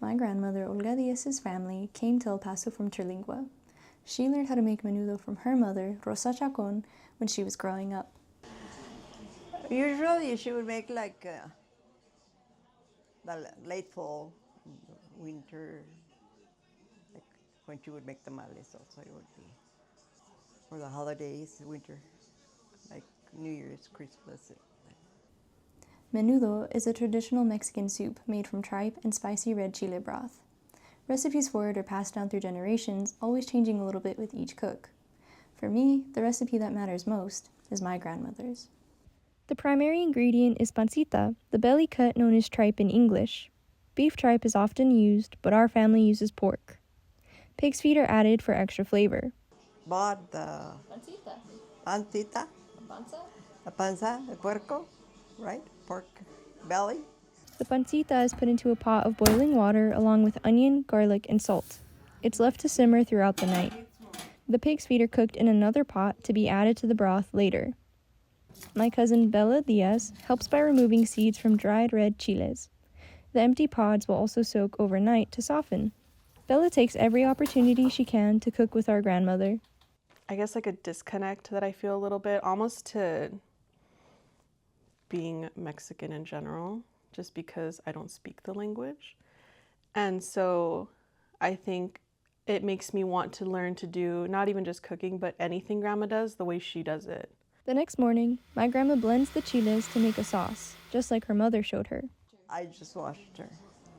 My grandmother Olga Diaz's family came to El Paso from Terlingua. She learned how to make menudo from her mother, Rosa Chacon, when she was growing up. Usually she would make like the late fall, winter, like when she would make tamales also it would be. For the holidays, winter, like New Year's, Christmas. Menudo is a traditional Mexican soup made from tripe and spicy red chile broth. Recipes for it are passed down through generations, always changing a little bit with each cook. For me, the recipe that matters most is my grandmother's. The primary ingredient is pancita, the belly cut known as tripe in English. Beef tripe is often used, but our family uses pork. Pig's feet are added for extra flavor. Bought the pancita, a panza, a puerco, right? Pork belly. The pancita is put into a pot of boiling water along with onion, garlic, and salt. It's left to simmer throughout the night. The pig's feet are cooked in another pot to be added to the broth later. My cousin Alyda Diaz helps by removing seeds from dried red chiles. The empty pods will also soak overnight to soften. Bella takes every opportunity she can to cook with our grandmother. I guess like a disconnect that I feel a little bit, almost to being Mexican in general, just because I don't speak the language. And so I think it makes me want to learn to do not even just cooking, but anything grandma does the way she does it. The next morning, my grandma blends the chiles to make a sauce, just like her mother showed her. I just watched her,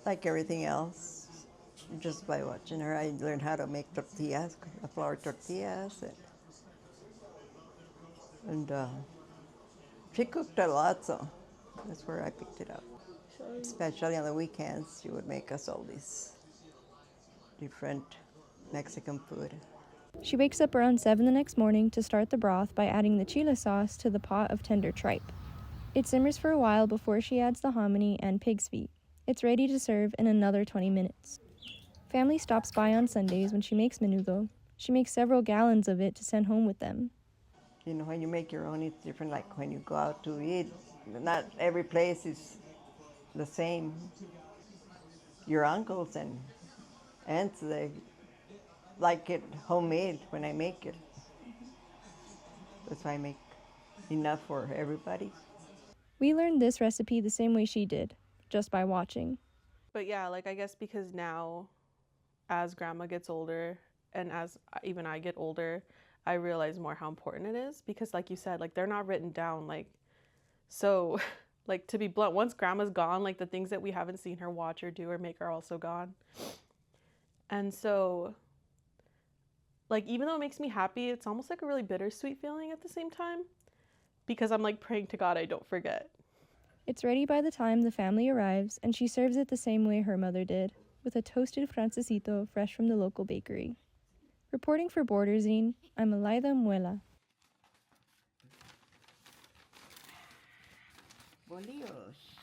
like everything else, just by watching her. I learned how to make tortillas, flour tortillas, and she cooked a lot, so that's where I picked it up. Especially on the weekends, she would make us all these different Mexican food. She wakes up around 7 the next morning to start the broth by adding the chile sauce to the pot of tender tripe. It simmers for a while before she adds the hominy and pig's feet. It's ready to serve in another 20 minutes. Family stops by on Sundays when she makes menudo. She makes several gallons of it to send home with them. You know, when you make your own, it's different. Like when you go out to eat, not every place is the same. Your uncles and aunts, they like it homemade when I make it. That's why I make enough for everybody. We learned this recipe the same way she did, just by watching. But yeah, like I guess because now as grandma gets older and as even I get older, I realize more how important it is because like you said, like they're not written down, like so like to be blunt, once grandma's gone, like the things that we haven't seen her watch or do or make are also gone. And so like even though it makes me happy, it's almost like a really bittersweet feeling at the same time because I'm like praying to God I don't forget. It's ready by the time the family arrives, and she serves it the same way her mother did, with a toasted francesito fresh from the local bakery. Reporting for Borderzine, I'm Alyda Muela. Bolillos.